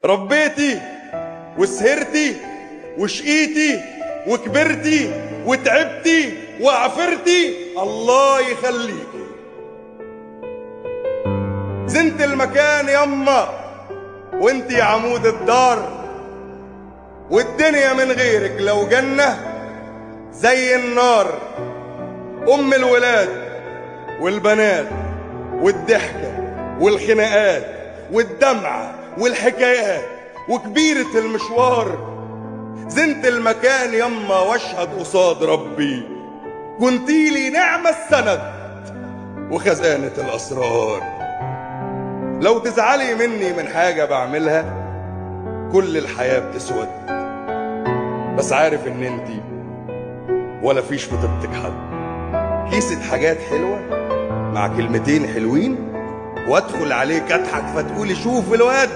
ربيتي وسهرتي وشقيتي وكبرتي وتعبتي وعفرتي، الله يخليكي. زنت المكان يما وانتي عمود الدار، والدنيا من غيرك لو جنة زي النار. أم الولاد والبنات والضحكة والخناقات والدمعة والحكايات وكبيرة المشوار. زنت المكان يما واشهد قصاد ربي، كنتيلي نعم السند وخزانة الأسرار. لو تزعلي مني من حاجة بعملها كل الحياة بتسود، بس عارف ان انتي ولا فيش في طيبتك حد. كيسة حاجات حلوة مع كلمتين حلوين وادخل عليك اضحك فتقولي شوف الواد